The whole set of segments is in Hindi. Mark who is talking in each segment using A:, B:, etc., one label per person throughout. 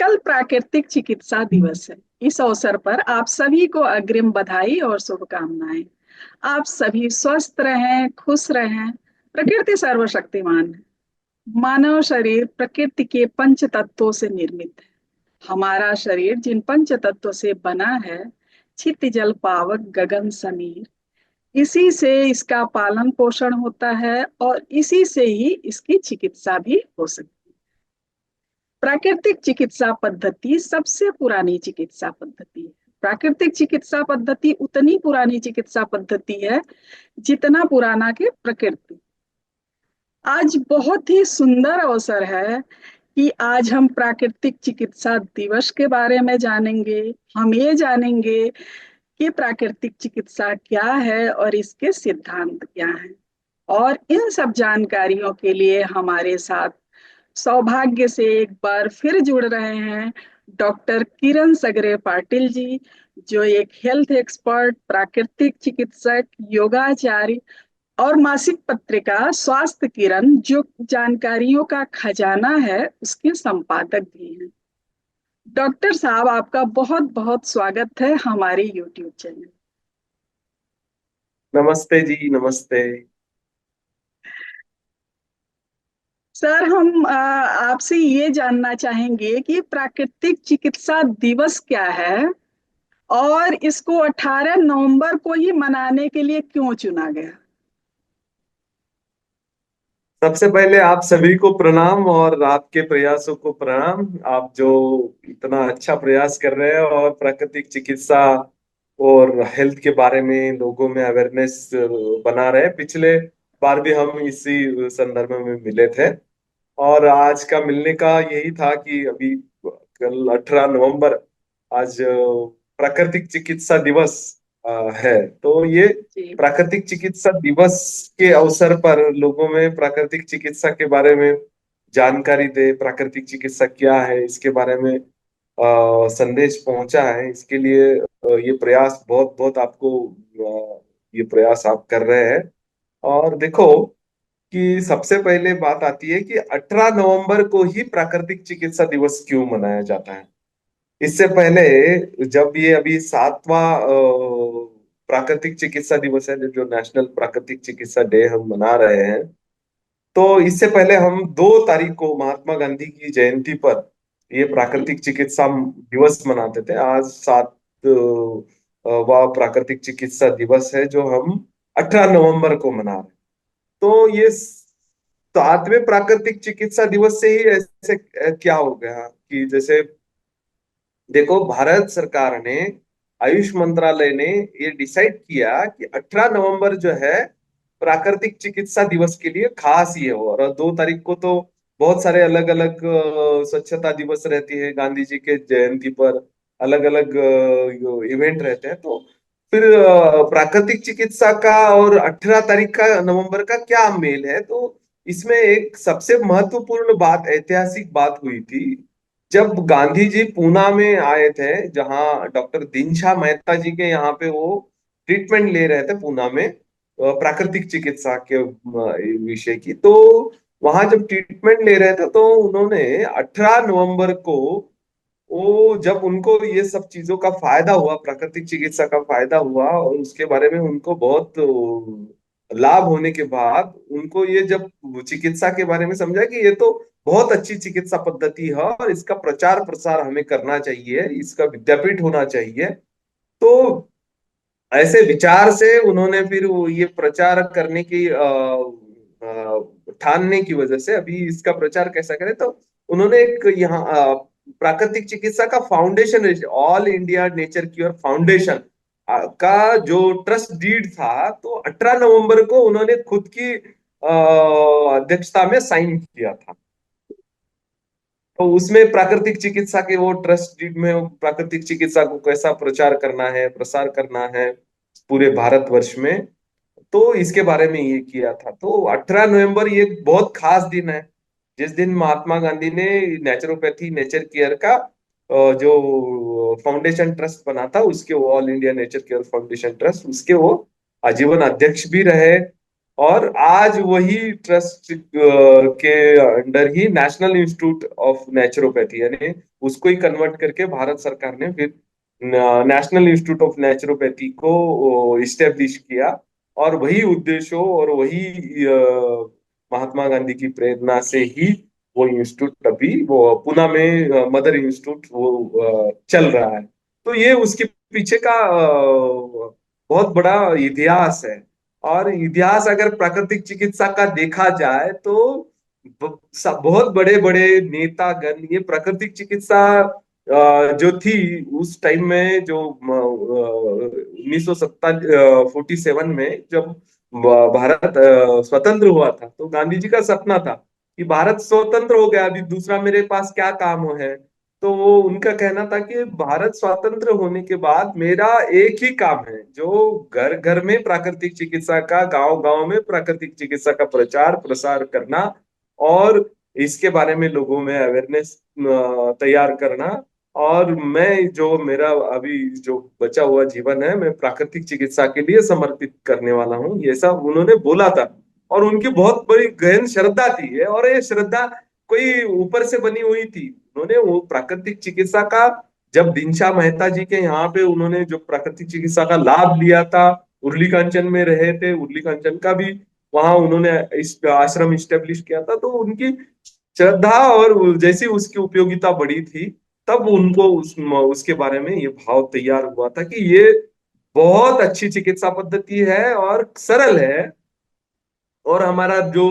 A: कल प्राकृतिक चिकित्सा दिवस है। इस अवसर पर आप सभी को अग्रिम बधाई और शुभकामनाएं। आप सभी स्वस्थ रहें, खुश रहें। प्रकृति सर्वशक्तिमान है। मानव शरीर प्रकृति के पंच तत्वों से निर्मित है। हमारा शरीर जिन पंच तत्वों से बना है, छित जल पावक गगन समीर, इसी से इसका पालन पोषण होता है और इसी से ही इसकी चिकित्सा भी हो सकती है। प्राकृतिक चिकित्सा पद्धति सबसे पुरानी चिकित्सा पद्धति है। प्राकृतिक चिकित्सा पद्धति उतनी पुरानी चिकित्सा पद्धति है जितना पुराना के प्रकृति। आज बहुत ही सुंदर अवसर है कि आज हम प्राकृतिक चिकित्सा दिवस के बारे में जानेंगे। हम ये जानेंगे कि प्राकृतिक चिकित्सा क्या है और इसके सिद्धांत क्या हैं। और इन सब जानकारियों के लिए हमारे साथ सौभाग्य से एक बार फिर जुड़ रहे हैं डॉक्टर किरण सगरे पाटिल जी, जो एक हेल्थ एक्सपर्ट, प्राकृतिक चिकित्सक, योगाचार्य और मासिक पत्रिका स्वास्थ्य किरण, जो जानकारियों का खजाना है, उसके संपादक भी हैं। डॉक्टर साहब, आपका बहुत बहुत स्वागत है हमारे यूट्यूब चैनल।
B: नमस्ते जी, नमस्ते।
A: सर, हम आपसे ये जानना चाहेंगे कि प्राकृतिक चिकित्सा दिवस क्या है और इसको 18 नवंबर को ही मनाने के लिए क्यों चुना गया।
B: सबसे पहले आप सभी को प्रणाम और आपके प्रयासों को प्रणाम। आप जो इतना अच्छा प्रयास कर रहे हैं और प्राकृतिक चिकित्सा और हेल्थ के बारे में लोगों में अवेयरनेस बना रहे हैं। पिछले बार भी हम इसी संदर्भ में मिले थे और आज का मिलने का यही था कि अभी कल 18 नवंबर, आज प्राकृतिक चिकित्सा दिवस है। तो ये
A: जी।
B: प्राकृतिक चिकित्सा दिवस के अवसर पर लोगों में प्राकृतिक चिकित्सा के बारे में जानकारी दे, प्राकृतिक चिकित्सा क्या है इसके बारे में संदेश पहुंचा है। इसके लिए ये प्रयास बहुत बहुत आपको ये प्रयास आप कर रहे हैं। और देखो कि सबसे पहले बात आती है कि 18 नवंबर को ही प्राकृतिक चिकित्सा दिवस क्यों मनाया जाता है। इससे पहले जब ये अभी 7वां प्राकृतिक चिकित्सा दिवस है, जो नेशनल प्राकृतिक चिकित्सा डे हम मना रहे हैं, तो इससे पहले हम 2 तारीख को महात्मा गांधी की जयंती पर ये
A: जी।
B: प्राकृतिक चिकित्सा दिवस मनाते थे। आज 7वां प्राकृतिक चिकित्सा दिवस है जो हम 18 नवंबर को मना रहे हैं। तो ये 7वें प्राकृतिक चिकित्सा दिवस से ही ऐसे क्या हो गया कि जैसे देखो, भारत सरकार ने, आयुष मंत्रालय ने ये डिसाइड किया कि 18 नवंबर जो है प्राकृतिक चिकित्सा दिवस के लिए खास ये हो। और 2 तारीख को तो बहुत सारे अलग अलग स्वच्छता दिवस रहती है, गांधी जी के जयंती पर अलग अलग इवेंट रहते हैं। तो फिर प्राकृतिक चिकित्सा का और 18 तारीख का नवंबर का क्या मेल है। तो इसमें एक सबसे महत्वपूर्ण बात, ऐतिहासिक बात हुई थी जब गांधी जी पूना में आए थे, जहां डॉक्टर दीनशा मेहता जी के यहाँ पे वो ट्रीटमेंट ले रहे थे पूना में प्राकृतिक चिकित्सा के विषय की। तो वहां जब ट्रीटमेंट ले रहे थे तो उन्होंने 18 नवंबर को, वो जब उनको ये सब चीजों का फायदा हुआ, प्राकृतिक चिकित्सा का फायदा हुआ और उसके बारे में उनको बहुत लाभ होने के बाद, उनको ये जब चिकित्सा के बारे में समझा कि ये तो बहुत अच्छी चिकित्सा पद्धति है और इसका प्रचार प्रसार हमें करना चाहिए, इसका विद्यापीठ होना चाहिए। तो ऐसे विचार से उन्होंने फिर वो ये प्रचार करने की ठानने की वजह से अभी इसका प्रचार कैसा करें, तो उन्होंने एक यहाँ प्राकृतिक चिकित्सा का foundation, all India nature cure foundation का जो ट्रस्ट डीड था, तो 18 नवंबर को उन्होंने खुद की अध्यक्षता में साइन किया था। तो उसमें प्राकृतिक चिकित्सा के वो ट्रस्ट डीड में वो प्राकृतिक चिकित्सा को कैसा प्रचार करना है, प्रसार करना है पूरे भारतवर्ष में, तो इसके बारे में ये किया था। तो 18 नवंबर ये एक बहुत खास दिन है, जिस दिन महात्मा गांधी ने नेचुरोपैथी, नेचर केयर का जो फाउंडेशन ट्रस्ट बना था, उसके वो all India nature care foundation trust, उसके वो आजीवन अध्यक्ष भी रहे। और आज वही ट्रस्ट के under he national institute of naturopathy, यानी उसको ही कन्वर्ट करके भारत सरकार ने फिर नेशनल इंस्टीट्यूट ऑफ नेचुरोपैथी को इस्टेब्लिश किया। और वही उद्देश्यों और वही महात्मा गांधी की प्रेरणा से ही वो इंस्टीट्यूट अभी वो पुणे में मदर इंस्टीट्यूट वो चल रहा है। तो ये उसके पीछे का बहुत बड़ा इतिहास है। और इतिहास अगर प्राकृतिक चिकित्सा का देखा जाए तो बहुत बड़े बड़े नेतागण ये प्राकृतिक चिकित्सा जो थी उस टाइम में, जो 1947 में जब भारत स्वतंत्र हुआ था, तो गांधी जी का सपना था कि भारत स्वतंत्र हो गया, अभी दूसरा मेरे पास क्या काम है। तो वो उनका कहना था कि भारत स्वतंत्र होने के बाद मेरा एक ही काम है, जो घर घर में प्राकृतिक चिकित्सा का, गांव गांव में प्राकृतिक चिकित्सा का प्रचार प्रसार करना, और इसके बारे में लोगों में अवेयरनेस तैयार करना। और मैं जो मेरा अभी जो बचा हुआ जीवन है मैं प्राकृतिक चिकित्सा के लिए समर्पित करने वाला हूँ, ये सब उन्होंने बोला था। और उनकी बहुत बड़ी गहन श्रद्धा थी, और ये श्रद्धा कोई ऊपर से बनी हुई थी। उन्होंने वो प्राकृतिक चिकित्सा का, जब दिनशा मेहता जी के यहाँ पे उन्होंने जो प्राकृतिक चिकित्सा का लाभ लिया था, उर्ली कांचन में रहे थे, उर्ली कांचन का भी वहां उन्होंने इस आश्रम स्टेब्लिश किया था, तो उनकी श्रद्धा और जैसी उसकी उपयोगिता बढ़ी थी, तब उनको उसके बारे में ये भाव तैयार हुआ था कि ये बहुत अच्छी चिकित्सा पद्धति है और सरल है। और हमारा जो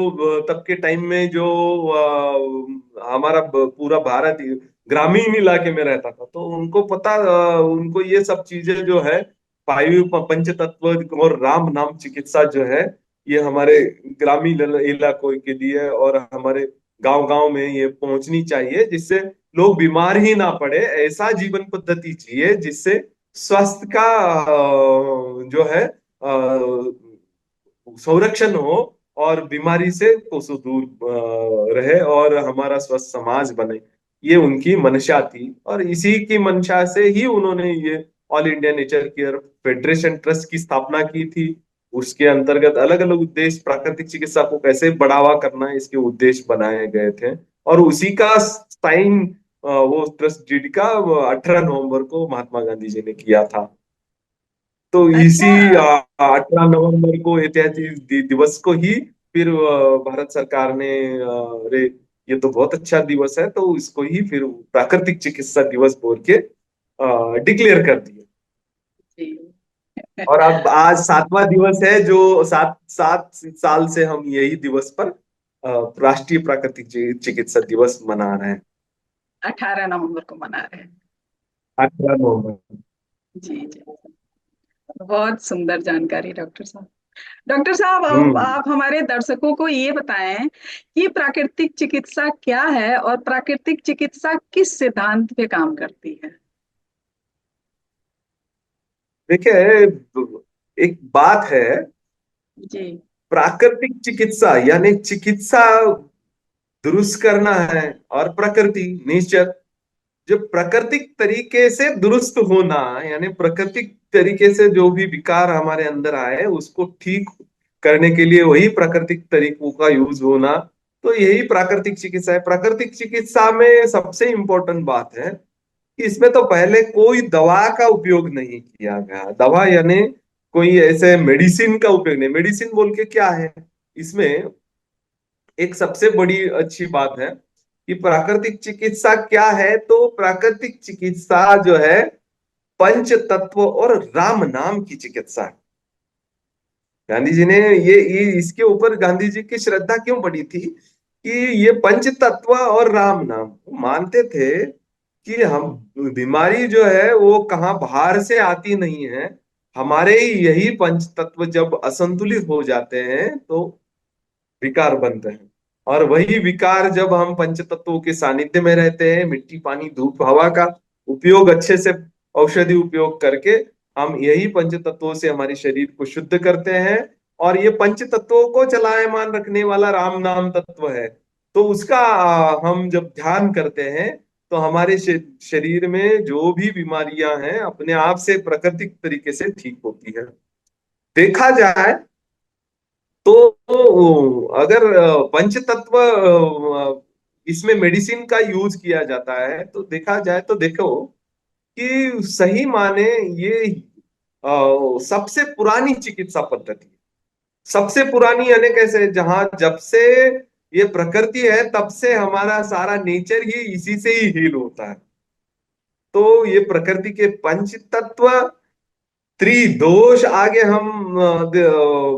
B: तब के टाइम में जो हमारा पूरा भारत ग्रामीण इलाके में रहता था, तो उनको पता, उनको ये सब चीजें जो है, वायु पंच तत्व और राम नाम चिकित्सा जो है, ये हमारे ग्रामीण इलाकों के लिए और हमारे गांव गांव में ये पहुंचनी चाहिए, जिससे लोग बीमार ही ना पड़े। ऐसा जीवन पद्धति चाहिए जिससे स्वास्थ्य का जो है संरक्षण हो, और बीमारी से कोसों दूर रहे, और हमारा स्वस्थ समाज बने। ये उनकी मंशा थी, और इसी की मंशा से ही उन्होंने ये all India nature care federation trust की स्थापना की थी। उसके अंतर्गत अलग अलग उद्देश्य, प्राकृतिक चिकित्सा को कैसे बढ़ावा करना है, इसके उद्देश्य बनाए गए थे। और उसी का साइन वो ट्रस्ट डीड का 18 नवंबर को महात्मा गांधी जी ने किया था। तो इसी
A: अच्छा।
B: 18 नवंबर को ऐतिहासिक दिवस को ही फिर भारत सरकार ने अरे ये तो बहुत अच्छा दिवस है, तो इसको ही फिर प्राकृतिक चिकित्सा दिवस बोल के डिक्लेयर कर दिया।
A: जी।
B: और अब आज 7वां दिवस है, जो सात सात साल से हम यही दिवस पर राष्ट्रीय प्राकृतिक चिकित्सा दिवस मना रहे हैं।
A: 18 नवंबर को मना रहे हैं।
B: 18 नवंबर।
A: जी जी। बहुत सुंदर जानकारी डॉक्टर साहब। डॉक्टर साहब, अब
B: हम्म।
A: आप हमारे दर्शकों को ये बताएं कि प्राकृतिक चिकित्सा क्या है और प्राकृतिक चिकित्सा किस सिद्धांत पे काम करती है।
B: देखिए, एक बात है,
A: जी।
B: प्राकृतिक चिकित्सा यानी चिकित्सा दुरुस्त करना है, और प्रकृति नेचर, जो प्राकृतिक तरीके से दुरुस्त होना, यानी प्राकृतिक तरीके से जो भी विकार हमारे अंदर आए उसको ठीक करने के लिए वही प्राकृतिक तरीकों का यूज होना, तो यही प्राकृतिक चिकित्सा है। प्राकृतिक चिकित्सा में सबसे इंपॉर्टेंट बात है कि इसमें तो पहले कोई दवा का उपयोग नहीं किया गया। दवा यानी कोई ऐसे मेडिसिन का उपयोग नहीं। मेडिसिन बोल के क्या है, इसमें एक सबसे बड़ी अच्छी बात है कि प्राकृतिक चिकित्सा क्या है। तो प्राकृतिक चिकित्सा जो है पंच तत्व और राम नाम की चिकित्सा है। गांधी जी ने ये इसके ऊपर गांधी जी की श्रद्धा क्यों बढ़ी थी कि ये पंच तत्व और राम नाम मानते थे कि हम बीमारी जो है वो कहाँ बाहर से आती नहीं है, हमारे ही यही पंच तत्व जब असंतुलित हो जाते हैं तो विकार बनते हैं। और वही विकार जब हम पंच तत्वों के सानिध्य में रहते हैं, मिट्टी पानी धूप हवा का उपयोग अच्छे से, औषधि उपयोग करके हम यही पंच तत्वों से हमारे शरीर को शुद्ध करते हैं। और ये पंच तत्वों को चलायमान रखने वाला राम नाम तत्व है। तो उसका हम जब ध्यान करते हैं तो हमारे शरीर में जो भी बीमारियां हैं अपने आप से प्राकृतिक तरीके से ठीक होती है। देखा जाए तो अगर पंच तत्व इसमें मेडिसिन का यूज किया जाता है, तो देखा जाए तो देखो कि सही माने ये सबसे पुरानी चिकित्सा पद्धति है। सबसे पुरानी यानी कैसे, जहां जब से ये प्रकृति है तब से हमारा सारा नेचर ही इसी से ही हील होता है। तो ये प्रकृति के पंच तत्व, त्रिदोष आगे हम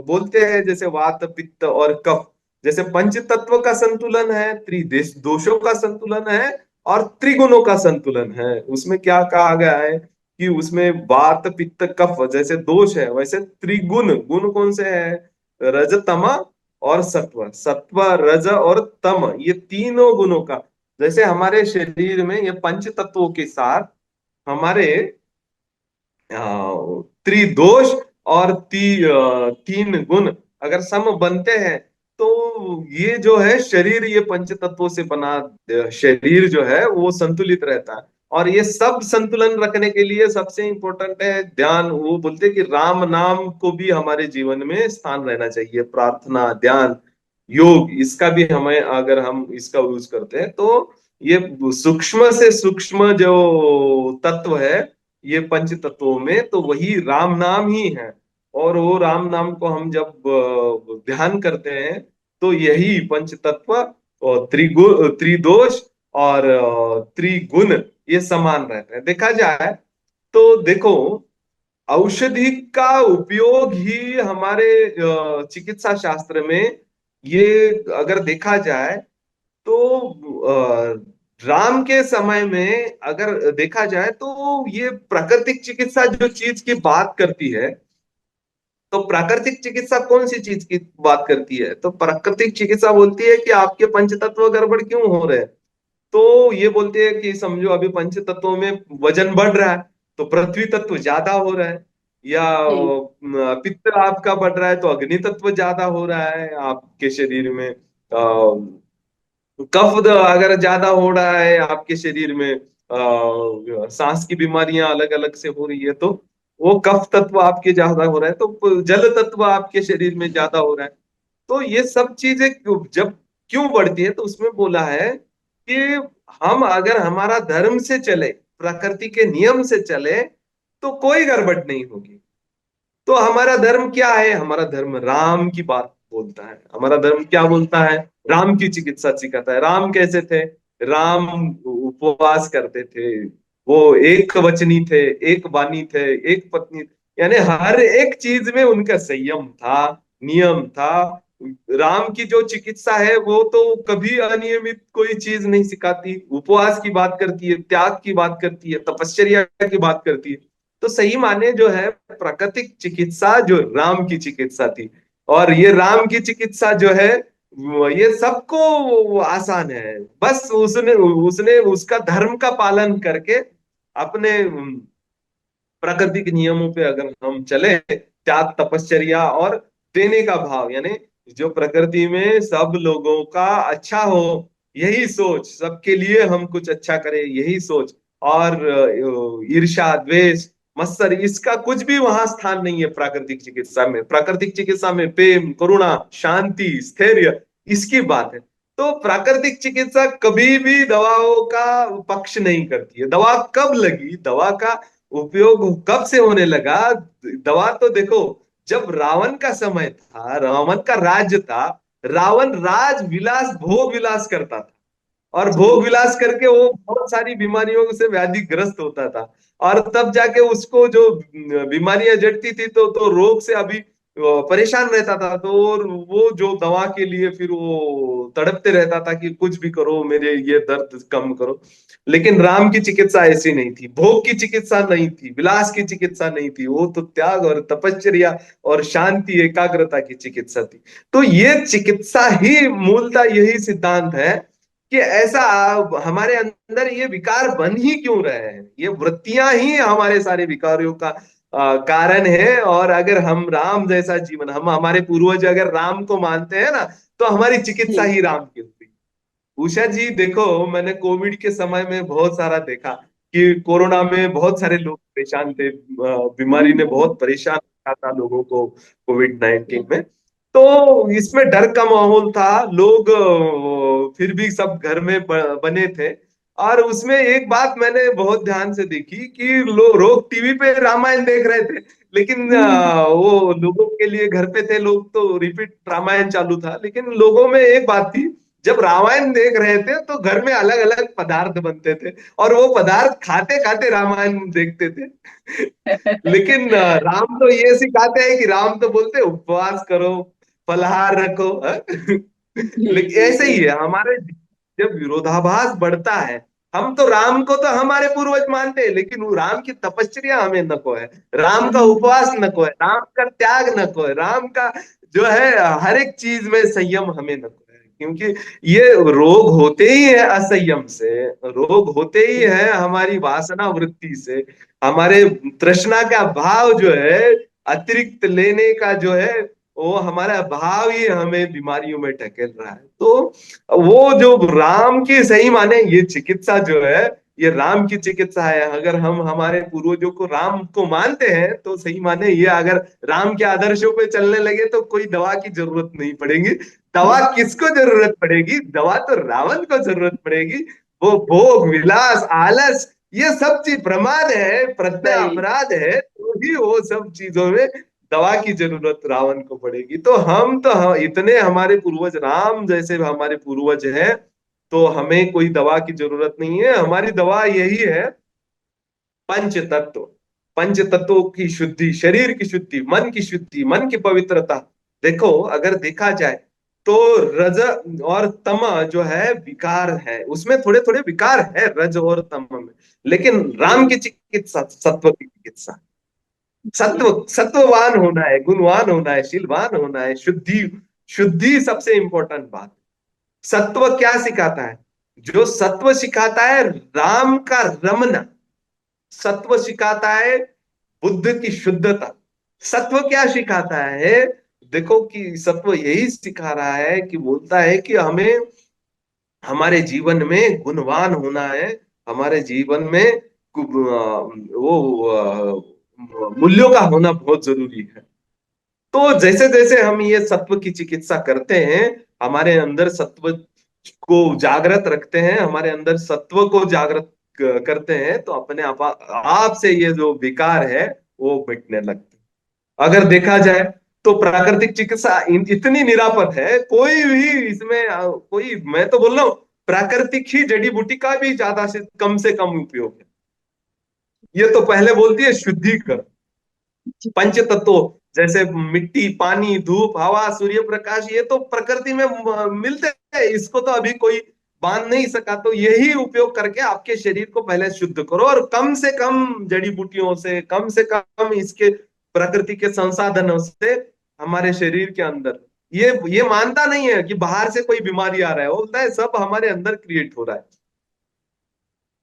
B: बोलते हैं, जैसे वात पित्त और कफ। जैसे पंच तत्व का संतुलन है, त्रिदेश दोषों का संतुलन है, और त्रिगुणों का संतुलन है। उसमें क्या कहा गया है कि उसमें वात पित्त कफ जैसे दोष है, वैसे त्रिगुण, गुण कौन से है, रज तम और सत्व। सत्व रज और तम, ये तीनों गुणों का, जैसे हमारे शरीर में ये पंच तत्वों के साथ हमारे त्रिदोष और तीन गुण अगर सम बनते हैं, तो ये जो है शरीर, ये पंच तत्वों से बना शरीर जो है वो संतुलित रहता है। और ये सब संतुलन रखने के लिए सबसे इंपॉर्टेंट है ध्यान। वो बोलते हैं कि राम नाम को भी हमारे जीवन में स्थान रहना चाहिए। प्रार्थना, ध्यान, योग, इसका भी हमें, अगर हम इसका यूज करते हैं तो ये सूक्ष्म से सूक्ष्म जो तत्व है ये पंच तत्वों में, तो वही राम नाम ही है। और वो राम नाम को हम जब ध्यान करते हैं, तो यही पंच तत्व और त्रिदोष और त्रिगुण ये समान रहते हैं। देखा जाए तो देखो, औषधि का उपयोग ही हमारे चिकित्सा शास्त्र में, ये अगर देखा जाए तो राम के समय में अगर देखा जाए तो ये प्राकृतिक चिकित्सा जो चीज की बात करती है, तो प्राकृतिक चिकित्सा कौन सी चीज की बात करती है, तो प्राकृतिक चिकित्सा बोलती है कि आपके पंचतत्व गड़बड़ क्यों हो रहे हैं। तो ये बोलते हैं कि समझो अभी पंच तत्वों में वजन बढ़ रहा है, तो पृथ्वी तत्व ज्यादा हो रहा है, या
A: जी।
B: पित्त आपका बढ़ रहा है तो अग्नि तत्व ज्यादा हो रहा है आपके शरीर में। कफ अगर ज्यादा हो रहा है आपके शरीर में, सांस की बीमारियां अलग अलग से हो रही है, तो वो कफ तत्व आपके ज्यादा हो रहा है, तो जल तत्व आपके शरीर में ज्यादा हो रहा है। तो ये सब चीजें जब क्यों बढ़ती है, तो उसमें बोला है कि हम अगर हमारा धर्म से चले, प्रकृति के नियम से चले, तो कोई गड़बड़ नहीं होगी। तो हमारा धर्म क्या है, हमारा धर्म राम की बात बोलता है। हमारा धर्म क्या बोलता है, राम की चिकित्सा सिखाता है। राम कैसे थे, राम उपवास करते थे, वो एक वचनी थे, एक वाणी थे, एक पत्नी, यानी हर एक चीज में उनका संयम था, नियम था। राम की जो चिकित्सा है वो तो कभी अनियमित कोई चीज नहीं सिखाती, उपवास की बात करती है, त्याग की बात करती है, तपश्चर्या की बात करती है। तो सही माने जो है प्राकृतिक चिकित्सा जो राम की चिकित्सा थी, और ये राम की चिकित्सा जो है ये सबको आसान है। बस उसने उसने उसका धर्म का पालन करके अपने प्राकृतिक नियमों पे अगर हम चले, त्याग, तपश्चर्या और देने का भाव, यानी जो प्रकृति में सब लोगों का अच्छा हो, यही सोच, सबके लिए हम कुछ अच्छा करें, यही सोच। और ईर्ष्या, द्वेष, मत्सर, इसका कुछ भी वहां स्थान नहीं है प्राकृतिक चिकित्सा में। प्राकृतिक चिकित्सा में प्रेम, करुणा, शांति, स्थैर्य, इसकी बात है। तो प्राकृतिक चिकित्सा कभी भी दवाओं का पक्ष नहीं करती है। दवा कब लगी, दवा का उपयोग कब से होने लगा, दवा तो देखो, जब रावण का समय था, रावण का राज्य था, रावण राज विलास, भोग विलास करता था, और भोग
A: जी।
B: विलास करके वो बहुत सारी बीमारियों से व्याधिग्रस्त होता था। और तब जाके उसको जो बीमारियां जड़ती थी, तो रोग से अभी परेशान रहता था। तो और वो जो दवा के लिए फिर वो तड़पते रहता था कि कुछ भी करो, मेरे ये दर्द कम करो। लेकिन राम की चिकित्सा ऐसी नहीं थी, भोग की चिकित्सा नहीं थी, विलास की चिकित्सा नहीं थी, वो तो त्याग और तपश्चर्या और शांति, एकाग्रता की चिकित्सा थी। तो ये चिकित्सा ही मूलतः यही सिद्धांत है कि ऐसा हमारे अंदर ये विकार बन ही क्यों रहे हैं, ये वृत्तियां ही हमारे सारे विकारों का कारण है। और अगर हम राम जैसा जीवन, हम हमारे पूर्वज अगर राम को मानते हैं ना, तो हमारी चिकित्सा
A: जी।
B: ही राम की होती है। उषा जी देखो, मैंने कोविड के समय में बहुत सारा देखा कि कोरोना में बहुत सारे लोग परेशान थे, बीमारी ने
A: हम्म।
B: बहुत परेशान किया था लोगों को, कोविड 19
A: जी।
B: में। तो इसमें डर का माहौल था। लोग फिर भी सब घर में बने थे। और उसमें एक बात मैंने बहुत ध्यान से देखी कि लोग टीवी पे रामायण देख रहे थे, लेकिन
A: हम्म।
B: वो लोगों के लिए घर पे थे लोग तो रिपीट रामायण चालू था। लेकिन लोगों में एक बात थी, जब रामायण देख रहे थे तो घर में अलग अलग पदार्थ बनते थे, और वो पदार्थ खाते खाते रामायण देखते थे। लेकिन राम तो ये सिखाते हैं कि राम तो बोलते हैं, उपवास करो, फलाहार रखो, हाँ?
A: जी
B: लेकिन
A: जी
B: ऐसे
A: जी।
B: ही है हमारे, जब विरोधाभास बढ़ता है, हम तो राम को तो हमारे पूर्वज मानते हैं, लेकिन वो राम की तपस्या हमें नको है, राम का
A: हम्म।
B: उपवास नको है, राम का त्याग नको है, राम का जो है हर एक चीज में संयम हमें नको है। क्योंकि ये रोग होते ही है असंयम से, रोग होते ही है हमारी वासना वृत्ति से, हमारे तृष्णा का भाव जो है, अतिरिक्त लेने का जो है, वो हमारा भाव ही हमें बीमारियों में ढकेल रहा है। तो वो जो राम की सही माने ये चिकित्सा जो है, ये राम की चिकित्सा है। अगर हम हमारे पूर्वजों को राम को मानते हैं तो सही माने ये, अगर राम के आदर्शों पे चलने लगे तो कोई दवा की जरूरत नहीं पड़ेगी। दवा किसको जरूरत पड़ेगी? दवा तो रावण को जरूरत पड़ेगी। वो भोग विलास आलस ये सब चीज प्रमाद है, प्रज्ञा
A: सही।
B: अपराध है, तो ही वो सब चीजों में दवा की जरूरत रावण को पड़ेगी। तो इतने हमारे पूर्वज राम जैसे हमारे पूर्वज हैं, तो हमें कोई दवा की जरूरत नहीं है। हमारी दवा यही है, पंच तत्व। पंच तत्वों की शुद्धि, शरीर की शुद्धि, मन की शुद्धि, मन की पवित्रता। देखो अगर देखा जाए तो रज और तम जो है विकार है, उसमें थोड़े थोड़े विकार है रज और तम में, लेकिन राम
A: जी
B: की चिकित्सा सत्व की चिकित्सा।
A: जी।
B: सत्व, सत्ववान होना है, गुणवान होना है, शीलवान होना है, शुद्धि, शुद्धि सबसे इंपॉर्टेंट बात। सत्व क्या सिखाता है? जो सत्व सिखाता है राम का रमना, सत्व सिखाता है बुद्ध की शुद्धता। सत्व क्या सिखाता है? देखो कि सत्व यही सिखा रहा है कि बोलता है कि हमें हमारे जीवन में गुणवान होना है, हमारे जीवन में मूल्यों का होना बहुत जरूरी है। तो जैसे जैसे हम ये सत्व की चिकित्सा करते हैं, हमारे अंदर सत्व को जागृत रखते हैं, हमारे अंदर सत्व को जागृत करते हैं, तो अपने आप से ये जो विकार है वो मिटने लगते हैं। अगर देखा जाए तो प्राकृतिक चिकित्सा इतनी निरापद है, कोई भी इसमें कोई, मैं तो बोल रहा हूँ प्राकृतिक ही जड़ी बूटी का भी ज्यादा से कम उपयोग है। ये तो पहले बोलती है शुद्धिकर
A: जी।
B: पंच तत्व, जैसे मिट्टी, पानी, धूप, हवा, सूर्य प्रकाश, ये तो प्रकृति में मिलते हैं, इसको तो अभी कोई बांध नहीं सका। तो यही उपयोग करके आपके शरीर को पहले शुद्ध करो, और कम से कम जड़ी बूटियों से, कम से कम इसके प्रकृति के संसाधनों से हमारे शरीर के अंदर, ये मानता नहीं है कि बाहर से कोई बीमारी आ रहा है, वो बोलता है सब हमारे अंदर क्रिएट हो रहा है।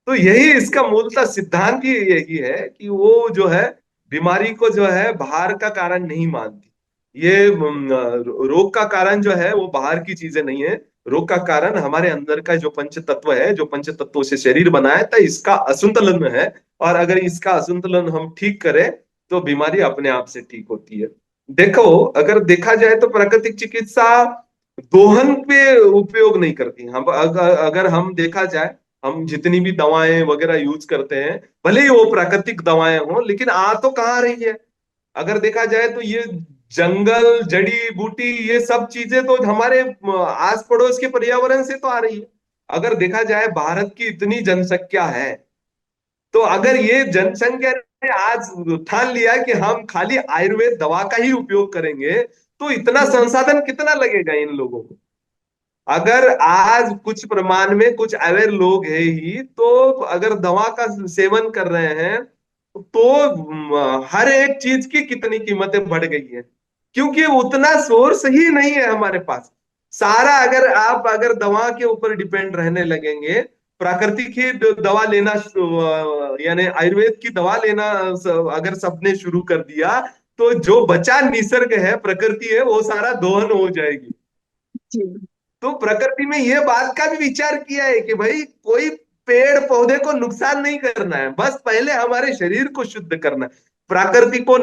B: तो यही इसका मूलतः सिद्धांत ही यही है कि वो जो है बीमारी को जो है बाहर का कारण नहीं मानती। ये रोग का कारण जो है वो बाहर की चीजें नहीं है। रोग का कारण हमारे अंदर का जो पंच तत्व है, जो पंच तत्वों से शरीर बना है, तो इसका असंतुलन है। और अगर इसका असंतुलन हम ठीक करें तो बीमारी अपने आप से ठीक होती है। देखो अगर देखा जाए तो प्राकृतिक चिकित्सा दोहन पे उपयोग नहीं करती। हम अगर हम देखा जाए, हम जितनी भी दवाएं वगैरह यूज करते हैं, भले ही वो प्राकृतिक दवाएं हों, लेकिन आ तो कहाँ रही है? अगर देखा जाए तो ये जंगल, जड़ी बूटी, ये सब चीजें तो हमारे आस पड़ोस के पर्यावरण से तो आ रही है। अगर देखा जाए भारत की इतनी जनसंख्या है, तो अगर ये जनसंख्या ने आज ठान लिया कि हम खाली आयुर्वेद दवा का ही उपयोग करेंगे, तो इतना
A: हम्म।
B: संसाधन कितना लगेगा इन लोगों को? अगर आज कुछ प्रमाण में कुछ अवेयर लोग हैं ही, तो अगर दवा का सेवन कर रहे हैं तो हर एक चीज की कितनी कीमतें बढ़ गई हैं, क्योंकि उतना सोर्स ही नहीं है हमारे पास। सारा अगर आप अगर दवा के ऊपर डिपेंड रहने लगेंगे, प्राकृतिक ही दवा लेना यानी आयुर्वेद की दवा लेना अगर सबने शुरू कर दिया, तो जो बचा निसर्ग है, प्रकृति है, वो सारा दोहन हो जाएगी।
A: जी
B: तो प्रकृति में ये बात का भी विचार किया है कि भाई कोई पेड़ पौधे को नुकसान नहीं करना है, बस पहले हमारे शरीर को शुद्ध करना है, प्रकृति को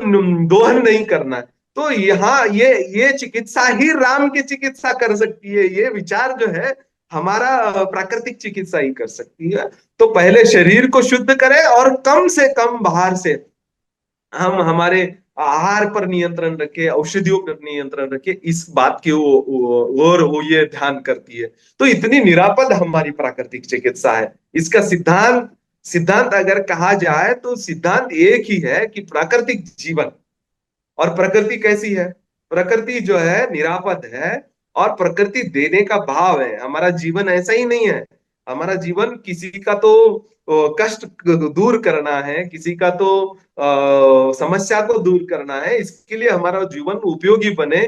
B: दोहन नहीं करना है। तो यहाँ ये चिकित्सा ही राम की चिकित्सा कर सकती है, ये विचार जो है हमारा प्राकृतिक चिकित्सा ही कर सकती है। तो पहले शरीर को शुद्ध करें और कम से कम बाहर से हम हमारे आहार पर नियंत्रण रखे, औषधियों पर नियंत्रण रखे, इस बात की वो ये ध्यान करती है। तो इतनी निरापद हमारी प्राकृतिक चिकित्सा है। इसका सिद्धांत सिद्धांत अगर कहा जाए तो सिद्धांत एक ही है कि प्राकृतिक जीवन। और प्रकृति कैसी है? प्रकृति जो है निरापद है, और प्रकृति देने का भाव है। हमारा जीवन ऐसा ही नहीं है। हमारा जीवन किसी का तो कष्ट दूर करना है, किसी का तो समस्या को दूर करना है। इसके लिए हमारा जीवन उपयोगी बने,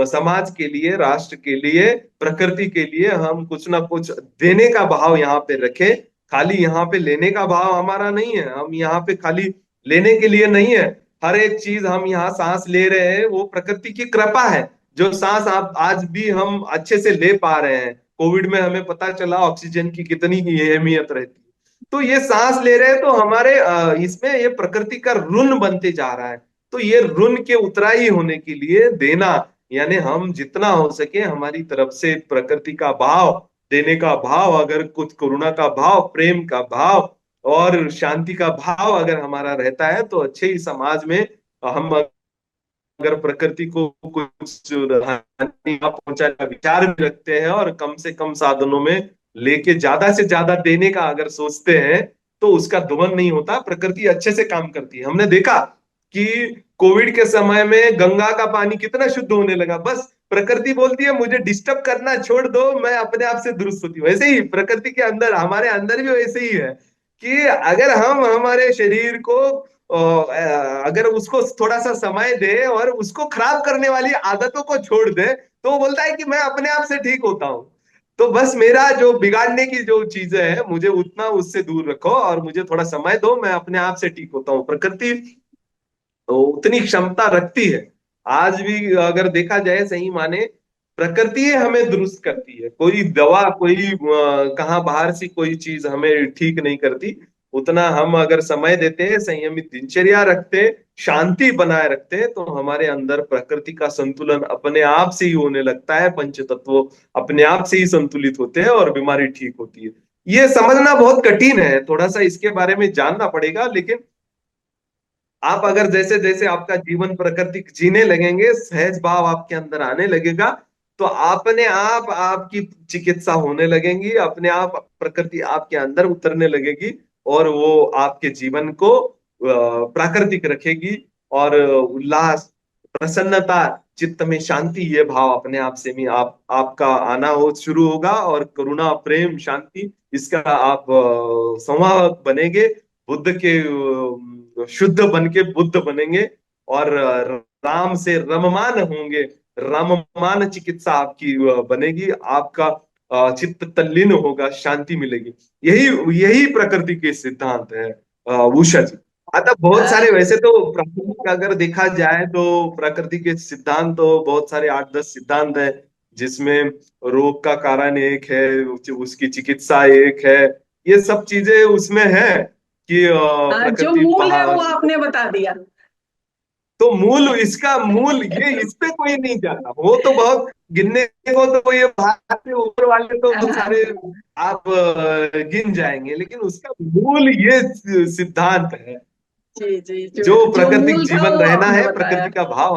B: समाज के लिए, राष्ट्र के लिए, प्रकृति के लिए हम कुछ ना कुछ देने का भाव यहाँ पे रखें। खाली यहाँ पे लेने का भाव हमारा नहीं है। हम यहाँ पे खाली लेने के लिए नहीं है। हर एक चीज हम यहाँ सांस ले रहे हैं वो प्रकृति की कृपा है। जो सांस आप आज भी हम अच्छे से ले पा रहे हैं, कोविड में हमें पता चला ऑक्सीजन की कितनी अहमियत रहती है। तो ये सांस ले रहे हैं तो हमारे इसमें ये प्रकृति का ऋण बनते जा रहा है। तो ये ऋण के उतराई होने के लिए देना, यानी हम जितना हो सके हमारी तरफ से प्रकृति का भाव, देने का भाव, अगर कुछ करुणा का भाव, प्रेम का भाव और शांति का भाव अगर हमारा रहता है तो अच्छे ही समाज में हम अगर प्रकृति को कुछ हानि ना पहुंचाने का विचार भी रखते हैं और कम से कम साधनों में लेके ज्यादा से ज्यादा देने का अगर सोचते हैं तो उसका दोहन नहीं होता। प्रकृति अच्छे से काम करती है। हमने देखा कि कोविड के समय में गंगा का पानी कितना शुद्ध होने लगा। बस प्रकृति बोलती है मुझे डिस्टर्ब करना छोड़ दो, मैं अपने आप से दुरुस्त होती हूँ। वैसे ही प्रकृति के अंदर, हमारे अंदर भी वैसे ही है कि अगर हम हमारे शरीर को अगर उसको थोड़ा सा समय दे और उसको खराब करने वाली आदतों को छोड़ दे तो वो बोलता है कि मैं अपने आप से ठीक होता हूँ। तो बस मेरा जो बिगाड़ने की जो चीजें है मुझे उतना उससे दूर रखो और मुझे थोड़ा समय दो, मैं अपने आप से ठीक होता हूँ। प्रकृति तो उतनी क्षमता रखती है। आज भी अगर देखा जाए सही माने, प्रकृति हमें दुरुस्त करती है। कोई दवा, कोई कहाँ बाहर से कोई चीज हमें ठीक नहीं करती। उतना हम अगर समय देते हैं, संयमित दिनचर्या रखते हैं, शांति बनाए रखते हैं, तो हमारे अंदर प्रकृति का संतुलन अपने आप से ही होने लगता है। पंच तत्व अपने आप से ही संतुलित होते हैं और बीमारी ठीक होती है। ये समझना बहुत कठिन है, थोड़ा सा इसके बारे में जानना पड़ेगा। लेकिन आप अगर जैसे जैसे आपका जीवन प्रकृति जीने लगेंगे, सहज भाव आपके अंदर आने लगेगा, तो अपने आप आपकी चिकित्सा होने लगेंगी, अपने आप प्रकृति आपके अंदर उतरने लगेगी और वो आपके जीवन को प्राकृतिक रखेगी। और उल्लास, प्रसन्नता, चित्त में शांति, ये भाव अपने आप से भी आपका आना हो शुरू होगा। और करुणा, प्रेम, शांति, इसका आप संवाहक बनेंगे। बुद्ध के शुद्ध बन के बुद्ध बनेंगे और राम से रममान होंगे। राममान चिकित्सा आपकी बनेगी। आपका चित्त तल्लीन होगा, शांति मिलेगी। यही यही प्रकृति के सिद्धांत है उषा जी। अतः बहुत सारे, वैसे तो प्राकृतिक अगर देखा जाए तो प्रकृति के सिद्धांत तो बहुत सारे 8-10 सिद्धांत है, जिसमें रोग का कारण एक है, उसकी चिकित्सा एक है। ये सब चीजें उसमें है कि
A: जो
B: प्रकृति
A: मूल है
B: पहाड़।
A: वो आपने बता दिया।
B: तो मूल, इसका मूल ये, इस पे कोई नहीं जाता। वो तो बहुत गिनने को तो ये भारत के ऊपर वाले तो बहुत सारे आप गिन जाएंगे, लेकिन उसका मूल ये सिद्धांत है।
A: जी जी, जो
B: जो
A: जो
B: प्राकृतिक
A: मूल था
B: जीवन
A: वो
B: रहना
A: आपने
B: है,
A: बताया।
B: प्रकृति का भाव